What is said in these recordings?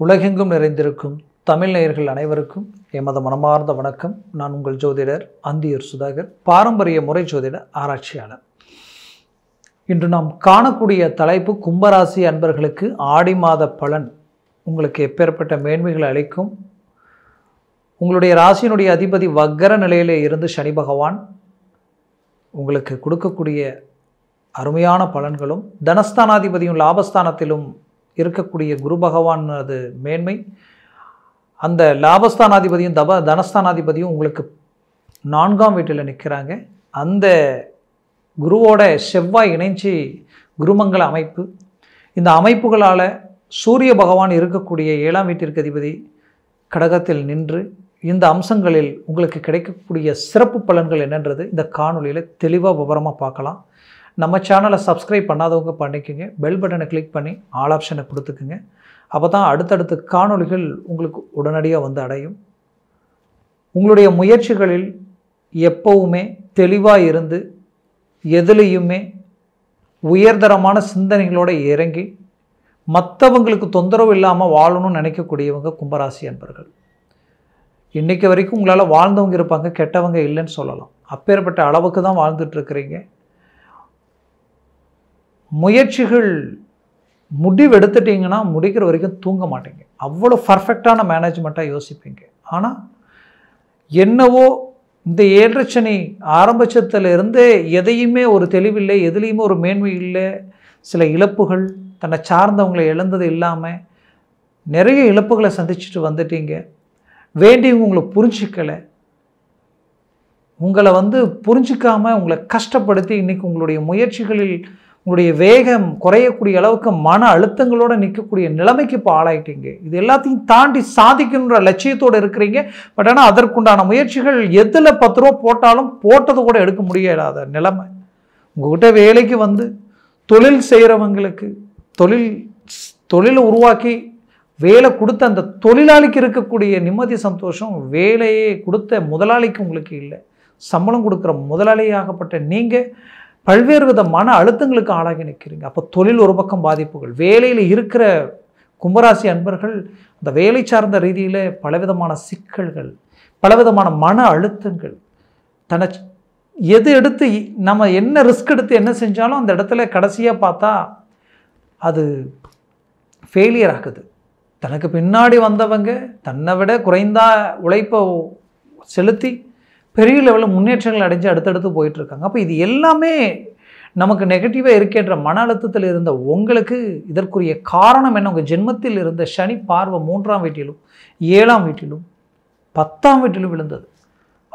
உலகெங்கும் நிறைந்திருக்கும் தமிழ் நேயர்கள் அனைவருக்கும் எமது மனமார்ந்த வணக்கம். நான் உங்கள் ஜோதிடர் அந்தியூர் சுதாகர், பாரம்பரிய முறை ஜோதிட ஆராய்ச்சியாளர். இன்று நாம் காணக்கூடிய தலைப்பு கும்பராசி அன்பர்களுக்கு ஆடி மாத பலன் உங்களுக்கு எப்பேற்பட்ட மேன்மைகளை அளிக்கும். உங்களுடைய ராசியினுடைய அதிபதி வக்கர நிலையிலே இருந்து சனி பகவான் உங்களுக்கு கொடுக்கக்கூடிய அருமையான பலன்களும், தனஸ்தானாதிபதியும் லாபஸ்தானத்திலும் இருக்கக்கூடிய குரு பகவான் அது மேன்மை. அந்த லாபஸ்தானாதிபதியும் தனஸ்தானாதிபதியும் உங்களுக்கு 4ஆம் வீட்டில் நிற்கிறாங்க. அந்த குருவோட செவ்வாய் இணைஞ்சி குருமங்கள அமைப்பு. இந்த அமைப்புகளால் சூரிய பகவான் இருக்கக்கூடிய 7ஆம் வீட்டிற்கு அதிபதி கடகத்தில் நின்று இந்த அம்சங்களில் உங்களுக்கு கிடைக்கக்கூடிய சிறப்பு பலன்கள் என்னன்றது இந்த காணொலியில் தெளிவாக விவரமாக பார்க்கலாம். நம்ம சேனலை சப்ஸ்கிரைப் பண்ணாதவங்க பண்ணிக்கோங்க, பெல் பட்டனை கிளிக் பண்ணி ஆல் ஆப்ஷனை கொடுத்துக்குங்க. அப்போ தான் அடுத்தடுத்த காணொலிகள் உங்களுக்கு உடனடியாக வந்து அடையும். உங்களுடைய முயற்சிகளில் எப்போவுமே தெளிவாக இருந்து எதுலேயுமே உயர்தரமான சிந்தனைகளோடு இறங்கி மற்றவங்களுக்கு தொந்தரவு இல்லாமல் வாழணும்னு நினைக்கக்கூடியவங்க கும்பராசி அன்பர்கள். இன்றைக்கு வரைக்கும் உங்களால் வாழ்ந்தவங்க இருப்பாங்க, கெட்டவங்க இல்லைன்னு சொல்லலாம். அப்பேற்பட்ட அளவுக்கு தான் வாழ்ந்துட்டுருக்கிறீங்க. முயற்சிகள் முடிவு எடுத்துட்டிங்கன்னா முடிக்கிற வரைக்கும் தூங்க மாட்டீங்க. அவ்வளோ பர்ஃபெக்டான மேனேஜ்மெண்ட்டாக யோசிப்பீங்க. ஆனால் என்னவோ இந்த 7 சனி ஆரம்பத்தில் இருந்தே எதையுமே ஒரு தெளிவில்லை, எதுலேயுமே ஒரு மேன்மை இல்லை. சில இழப்புகள், தன்னை சார்ந்தவங்களை இழந்தது இல்லாமல் நிறைய இழப்புகளை சந்திச்சுட்டு வந்துட்டீங்க. வேண்டியவங்க உங்களை புரிஞ்சிக்கலை, உங்களை புரிஞ்சிக்காமல் உங்களை கஷ்டப்படுத்தி இன்றைக்கி உங்களுடைய முயற்சிகளில் உங்களுடைய வேகம் குறையக்கூடிய அளவுக்கு மன அழுத்தங்களோடு நிற்கக்கூடிய நிலைமைக்கு இப்போ ஆளாயிட்டீங்க. இது எல்லாத்தையும் தாண்டி சாதிக்கணுன்ற லட்சியத்தோடு இருக்கிறீங்க. பட் ஆனால் அதற்குண்டான முயற்சிகள் எதில் 10 ரூபா போட்டாலும் போட்டது கூட எடுக்க முடியாத நிலைமை. உங்கள்கிட்ட வேலைக்கு தொழில் செய்கிறவங்களுக்கு தொழிலை உருவாக்கி வேலை கொடுத்த அந்த தொழிலாளிக்கு இருக்கக்கூடிய நிம்மதி சந்தோஷம் வேலையை கொடுத்த முதலாளிக்கு உங்களுக்கு இல்லை. சம்பளம் கொடுக்குற முதலாளியாகப்பட்ட நீங்கள் பல்வேறு வித மன அழுத்தங்களுக்கு ஆளாகி நிற்கிறீங்க. அப்போ தொழில் ஒரு பக்கம் பாதிப்புகள், வேலையில் இருக்கிற கும்பராசி அன்பர்கள் அந்த வேலை சார்ந்த ரீதியில் பலவிதமான சிக்கல்கள், பலவிதமான மன அழுத்தங்கள். தன்னை எது எடுத்து நம்ம என்ன ரிஸ்க் எடுத்து என்ன செஞ்சாலும் அந்த இடத்துல கடைசியாக பார்த்தா அது ஃபெயிலியர் ஆகுது. தனக்கு பின்னாடி வந்தவங்க தன்னை விட குறைந்த உழைப்பை செலுத்தி பெரிய லெவலில் முன்னேற்றங்கள் அடைஞ்சு அடுத்தடுத்து போயிட்டுருக்காங்க. அப்போ இது எல்லாமே நமக்கு நெகட்டிவாக இருக்கின்ற மன அழுத்தத்தில் இருந்த உங்களுக்கு இதற்குரிய காரணம் என்ன? உங்கள் ஜென்மத்தில் இருந்த சனி பார்வை 3ஆம் வீட்டிலும் 7ஆம் வீட்டிலும் 10ஆம் வீட்டிலும் விழுந்தது.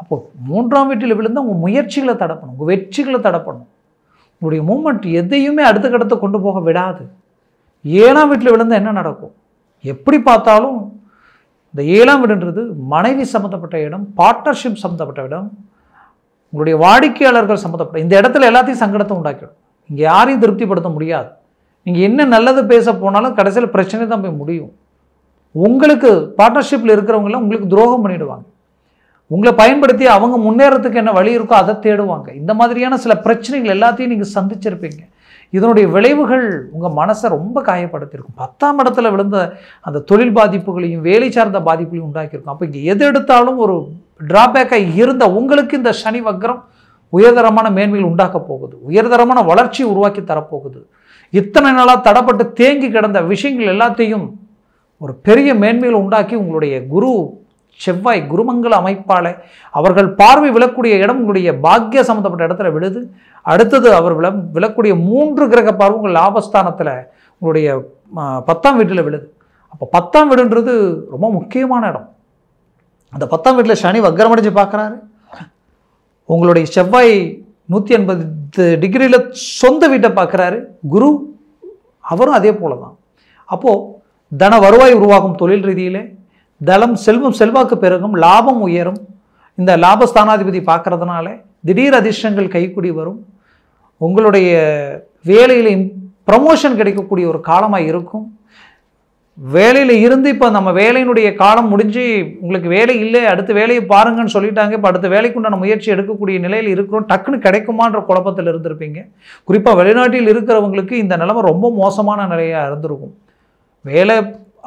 அப்போது 3ஆம் வீட்டில் விழுந்தால் உங்கள் முயற்சிகளை தடப்பணும், உங்கள் வெற்றிகளை தடப்பணும். உங்களுடைய மூமெண்ட் எதையுமே அடுத்த கட்டத்தை கொண்டு போக விடாது. 7ஆம் வீட்டில் விழுந்தால் என்ன நடக்கும்? எப்படி பார்த்தாலும் இந்த 7ஆம் வீடுன்றது மனைவி சம்மந்தப்பட்ட இடம், பார்ட்னர்ஷிப் சம்மந்தப்பட்ட இடம், உங்களுடைய வாடிக்கையாளர்கள் சம்மந்தப்பட்ட இந்த இடத்துல எல்லாத்தையும் சங்கடத்தை உண்டாக்கிடும். இங்கே யாரையும் திருப்திப்படுத்த முடியாது. நீங்கள் என்ன நல்லது பேச போனாலும் கடைசியில் பிரச்சனை தான் போய் முடியும். உங்களுக்கு பார்ட்னர்ஷிப்பில் இருக்கிறவங்களாம் உங்களுக்கு துரோகம் பண்ணிவிடுவாங்க. உங்களை பயன்படுத்தி அவங்க முன்னேறத்துக்கு என்ன வழி இருக்கோ அதை தேடுவாங்க. இந்த மாதிரியான சில பிரச்சனைகள் எல்லாத்தையும் நீங்கள் சந்திச்சிருப்பீங்க. இதனுடைய விளைவுகள் உங்கள் மனசை ரொம்ப காயப்படுத்தியிருக்கும். 10ஆம் இடத்துல விழுந்த அந்த தொழில் பாதிப்புகளையும் வேலை சார்ந்த பாதிப்புகளையும் உண்டாக்கியிருக்கும். அப்போ இங்கே எது எடுத்தாலும் ஒரு டிராபேக்காக இருந்த உங்களுக்கு இந்த சனி வக்ரம் உயர்தரமான மேன்மைகள் உண்டாக்க போகுது, உயர்தரமான வளர்ச்சி உருவாக்கி தரப்போகுது. இத்தனை நாளாக தடப்பட்டு தேங்கி கிடந்த விஷயங்கள் எல்லாத்தையும் ஒரு பெரிய மேன்மைகள் உண்டாக்கி உங்களுடைய குரு செவ்வாய் குருமங்கள அமைப்பால் அவர்கள் பார்வை விழக்கூடிய இடம் உங்களுடைய பாக்கிய சம்மந்தப்பட்ட இடத்துல விழுது. அடுத்தது அவர் விழக்கூடிய 3 கிரக பார்வை உங்கள் லாபஸ்தானத்தில் உங்களுடைய 10ஆம் வீட்டில் விழுது. அப்போ 10ஆம் வீடுன்றது ரொம்ப முக்கியமான இடம். அந்த 10ஆம் வீட்டில் சனி வக்ரமடைஞ்சு பார்க்குறாரு. உங்களுடைய செவ்வாய் 180 டிகிரியில் சொந்த வீட்டை பார்க்குறாரு. குரு அவரும் அதே போல தான். அப்போது தன வருவாய் உருவாகும், தொழில் ரீதியில் தளம் செல்வம் செல்வாக்கு பெருகும், லாபம் உயரும். இந்த லாபஸ்தானாதிபதி பார்க்கறதுனால திடீர் அதிர்ஷ்டங்கள் கைக்கூடி வரும். உங்களுடைய வேலையில் ப்ரமோஷன் கிடைக்கக்கூடிய ஒரு காலமாக இருக்கும். வேலையில் இருந்து இப்போ நம்ம வேலையினுடைய காலம் முடிஞ்சு உங்களுக்கு வேலை இல்லை, அடுத்த வேலையை பாருங்கன்னு சொல்லிட்டாங்க. இப்போ அடுத்த வேலைக்குண்டான முயற்சி எடுக்கக்கூடிய நிலையில் இருக்கிறோம். டக்குன்னு கிடைக்குமான்ற குழப்பத்தில் இருந்திருப்பீங்க. குறிப்பாக வெளிநாட்டில் இருக்கிறவங்களுக்கு இந்த நிலைமை ரொம்ப மோசமான நிலையாக இருந்திருக்கும். வேலை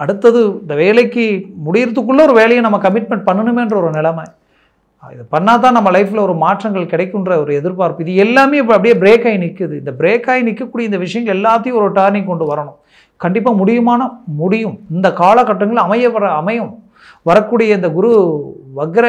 அடுத்தது இந்த வேலைக்கு முடியறதுக்குள்ள ஒரு வேலையை நம்ம கமிட்மெண்ட் பண்ணணுமேன்ற ஒரு நிலைமை. இது பண்ணால் தான் நம்ம லைஃப்பில் ஒரு மாற்றங்கள் கிடைக்குன்ற ஒரு எதிர்பார்ப்பு. இது எல்லாமே இப்போ அப்படியே பிரேக் ஆகி நிற்குது. இந்த பிரேக் ஆகி நிற்கக்கூடிய இந்த விஷயங்கள் எல்லாத்தையும் ஒரு டர்னிங் கொண்டு வரணும். கண்டிப்பாக முடியும். இந்த காலகட்டங்களில் அமையும். வரக்கூடிய இந்த குரு வக்ர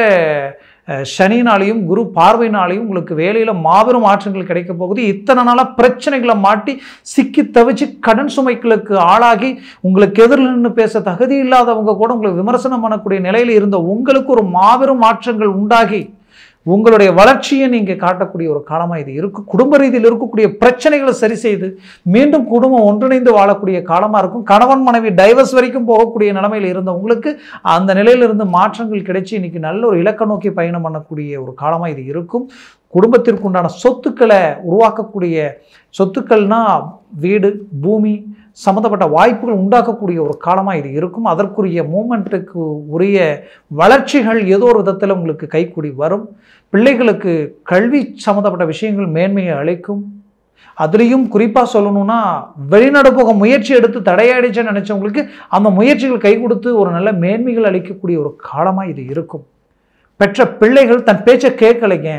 சனினாலையும் குரு பார்வையினாலையும் உங்களுக்கு வேலையில் மாபெரும் மாற்றங்கள் கிடைக்க போகுது. இத்தனை நாளாக பிரச்சனைகளை மாட்டி சிக்கி தவிச்சு கடன் சுமைகளுக்கு ஆளாகி உங்களுக்கு எதிரில் நின்று பேச தகுதி இல்லாதவங்க கூட உங்களுக்கு விமர்சனம் பண்ணக்கூடிய நிலையில் இருந்த உங்களுக்கு ஒரு மாபெரும் மாற்றங்கள் உண்டாகி உங்களுடைய வளர்ச்சியை நீங்கள் காட்டக்கூடிய ஒரு காலமாக இது இருக்கும். குடும்ப ரீதியில் இருக்கக்கூடிய பிரச்சனைகளை சரி செய்து மீண்டும் குடும்பம் ஒன்றிணைந்து வாழக்கூடிய காலமாக இருக்கும். கணவன் மனைவி டைவர்ஸ் வரைக்கும் போகக்கூடிய நிலைமையில் இருந்த உங்களுக்கு அந்த நிலையிலிருந்து மாற்றங்கள் கிடைச்சி இன்னைக்கு நல்ல ஒரு இலக்க நோக்கி பயணம் பண்ணக்கூடிய ஒரு காலமாக இது இருக்கும். குடும்பத்திற்குண்டான சொத்துக்களை உருவாக்கக்கூடிய சொத்துக்கள்னா வீடு பூமி சம்மந்தப்பட்ட வாய்ப்புகள் உண்டாக்கக்கூடிய ஒரு காலமாக இது இருக்கும். அதற்குரிய மூமெண்ட்டுக்கு உரிய வளர்ச்சிகள் ஏதோ ஒரு விதத்தில் உங்களுக்கு கைக்கூடி வரும். பிள்ளைகளுக்கு கல்வி சம்மந்தப்பட்ட விஷயங்கள் மேன்மையை அளிக்கும். அதுலேயும் குறிப்பாக சொல்லணும்னா வெளிநாடு போக முயற்சி எடுத்து தடையாயிடுச்சுன்னு நினச்சவங்களுக்கு அந்த முயற்சிகள் கை கொடுத்து ஒரு நல்ல மேன்மைகள் அளிக்கக்கூடிய ஒரு காலமாக இது இருக்கும். பெற்ற பிள்ளைகள் தன் பேச்சை கேட்கலைங்க,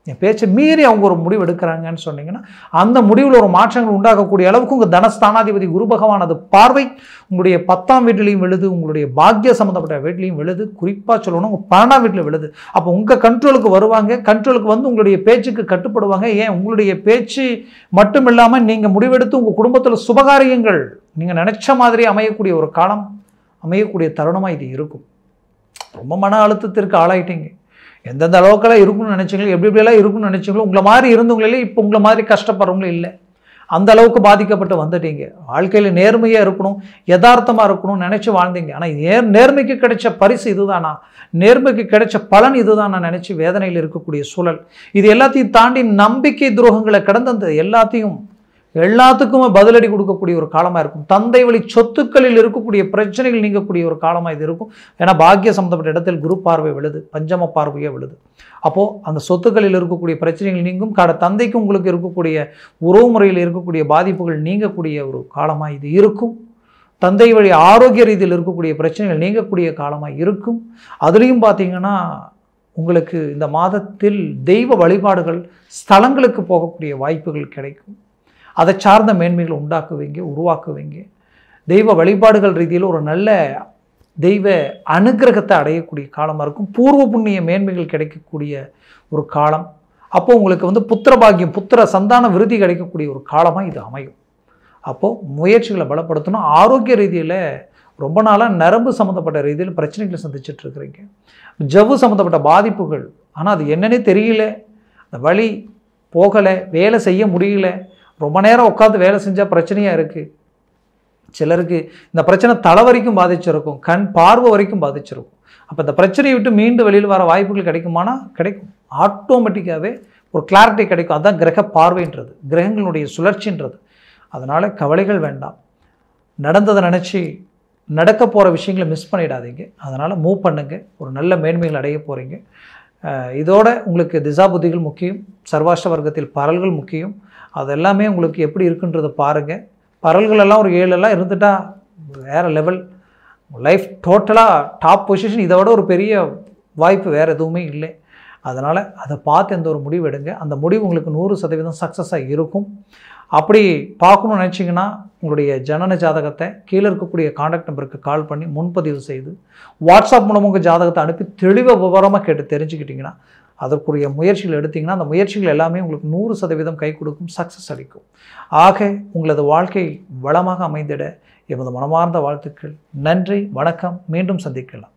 என் பேச்சை மீறி அவங்க ஒரு முடிவு எடுக்கிறாங்கன்னு சொன்னீங்கன்னா அந்த முடிவில் ஒரு மாற்றங்கள் உண்டாகக்கூடிய அளவுக்கு உங்கள் தனஸ்தானாதிபதி குரு பகவான் அது பார்வை உங்களுடைய 10ஆம் வீட்டிலையும் விழுது, உங்களுடைய பாக்கிய சம்மந்தப்பட்ட வீட்டிலையும் விழுது. குறிப்பாக சொல்லணும் உங்கள் 12ஆம் வீட்டில் விழுது. அப்போ உங்கள் கண்ட்ரோலுக்கு வருவாங்க. கண்ட்ரோலுக்கு வந்து உங்களுடைய பேச்சுக்கு கட்டுப்படுவாங்க. ஏன் உங்களுடைய பேச்சு மட்டும் இல்லாமல் நீங்கள் முடிவெடுத்து உங்கள் குடும்பத்தில் சுபகாரியங்கள் நீங்கள் நினச்ச மாதிரி அமையக்கூடிய ஒரு காலம், அமையக்கூடிய தருணமாக இது இருக்கும். ரொம்ப மன அழுத்தத்திற்கு ஆளாயிட்டீங்க. எந்தெந்த அளவுக்கெல்லாம் இருக்குன்னு நினச்சிங்களோ எப்படியெல்லாம் இருக்குன்னு நினச்சிங்களோ உங்களை மாதிரி இருந்தவங்களே இப்போ உங்களை மாதிரி கஷ்டப்படுறவங்களும் இல்லை. அந்த அளவுக்கு பாதிக்கப்பட்டு வந்துட்டீங்க. வாழ்க்கையில் நேர்மையாக இருக்கணும், யதார்த்தமாக இருக்கணும்னு நினச்சி வாழ்ந்தீங்க. ஆனால் நேர்மைக்கு கிடைச்ச பரிசு இதுதானா, நேர்மைக்கு கிடைச்ச பலன் இதுதான் நான் நினச்சி வேதனையில் இருக்கக்கூடிய சூழல். இது எல்லாத்தையும் தாண்டி நம்பிக்கை துரோகங்களை கடந்து அந்த எல்லாத்துக்குமே பதிலடி கொடுக்கக்கூடிய ஒரு காலமாக இருக்கும். தந்தை வழி சொத்துக்களில் இருக்கக்கூடிய பிரச்சனைகள் நீங்கக்கூடிய ஒரு காலமாக இது இருக்கும். ஏன்னா பாக்கிய சம்மந்தப்பட்ட இடத்தில் குரு பார்வை விழுது, பஞ்சம பார்வையே விழுது. அப்போது அந்த சொத்துக்களில் இருக்கக்கூடிய பிரச்சனைகள் நீங்கும். தந்தைக்கு உங்களுக்கு இருக்கக்கூடிய உறவு முறையில் இருக்கக்கூடிய பாதிப்புகள் நீங்கக்கூடிய ஒரு காலமாக இது இருக்கும். தந்தை வழி ஆரோக்கிய ரீதியில் இருக்கக்கூடிய பிரச்சனைகள் நீங்கக்கூடிய காலமாக இருக்கும். அதுலேயும் பார்த்தீங்கன்னா உங்களுக்கு இந்த மாதத்தில் தெய்வ வழிபாடுகள் ஸ்தலங்களுக்கு போகக்கூடிய வாய்ப்புகள் கிடைக்கும். அதை சார்ந்த மேன்மைகளை உருவாக்குவீங்க. தெய்வ வழிபாடுகள் ரீதியில் ஒரு நல்ல தெய்வ அனுகிரகத்தை அடையக்கூடிய காலமாக இருக்கும். பூர்வ புண்ணிய மேன்மைகள் கிடைக்கக்கூடிய ஒரு காலம். அப்போது உங்களுக்கு புத்திர பாக்கியம், புத்திர சந்தான விருதி கிடைக்கக்கூடிய ஒரு காலமாக இது அமையும். அப்போது முயற்சிகளை பலப்படுத்தணும். ஆரோக்கிய ரீதியில் ரொம்ப நாளாக நரம்பு சம்மந்தப்பட்ட ரீதியில் பிரச்சனைகளை சந்திச்சுட்டு இருக்கிறீங்க. ஜவ்வு சம்மந்தப்பட்ட பாதிப்புகள், ஆனால் அது என்னன்னே தெரியல, அந்த வலி போகலை, வேலை செய்ய முடியல, ரொம்ப நேரம் உட்காந்து வேலை செஞ்சால் பிரச்சனையாக இருக்குது. சிலருக்கு இந்த பிரச்சனை தலை வரைக்கும் பாதிச்சிருக்கும், கண் பார்வை வரைக்கும் பாதிச்சிருக்கும். அப்போ இந்த பிரச்சனையை விட்டு மீண்டு வெளியில் வர வாய்ப்புகள் கிடைக்குமானா கிடைக்கும். ஆட்டோமேட்டிக்காகவே ஒரு கிளாரிட்டி கிடைக்கும். அதுதான் கிரக பார்வைன்றது, கிரகங்களுடைய சுழற்சின்றது. அதனால் கவலைகள் வேண்டாம். நடந்ததை நினச்சி நடக்க போகிற விஷயங்களை மிஸ் பண்ணிடாதீங்க. அதனால் மூவ் பண்ணுங்கள். ஒரு நல்ல மேன்மைகள் அடைய போகிறீங்க. இதோட உங்களுக்கு திசா புத்திகள் முக்கியம், சர்வாஷ்ட வர்க்கத்தில் பரல்கள் முக்கியம். அதெல்லாமே உங்களுக்கு எப்படி இருக்குன்றதை பாருங்கள். பரல்களெல்லாம் ஒரு 7 இருந்துட்டால் வேறு லெவல், லைஃப் டோட்டலாக டாப் பொசிஷன். இதை விட ஒரு பெரிய வாய்ப்பு வேறு எதுவுமே இல்லை. அதனால் அதை பார்த்து எந்த ஒரு முடிவு எடுங்க. அந்த முடிவு உங்களுக்கு 100% சக்ஸஸாக இருக்கும். அப்படி பார்க்கணுன்னு நினச்சிங்கன்னா உங்களுடைய ஜனன ஜாதகத்தை கீழே இருக்கக்கூடிய காண்டாக்ட் நம்பருக்கு கால் பண்ணி முன்பதிவு செய்து வாட்ஸ்அப் மூலமாக ஜாதகத்தை அனுப்பி தெளிவாக விவரமாக கேட்டு தெரிஞ்சுக்கிட்டிங்கன்னா அதற்குரிய முயற்சிகள் எடுத்திங்கன்னா அந்த முயற்சிகள் எல்லாமே உங்களுக்கு 100% கை கொடுக்கும், சக்ஸஸ் அளிக்கும். ஆக உங்களது வாழ்க்கை வளமாக அமைந்திட எமது மனமார்ந்த வாழ்த்துக்கள். நன்றி, வணக்கம். மீண்டும் சந்திக்கலாம்.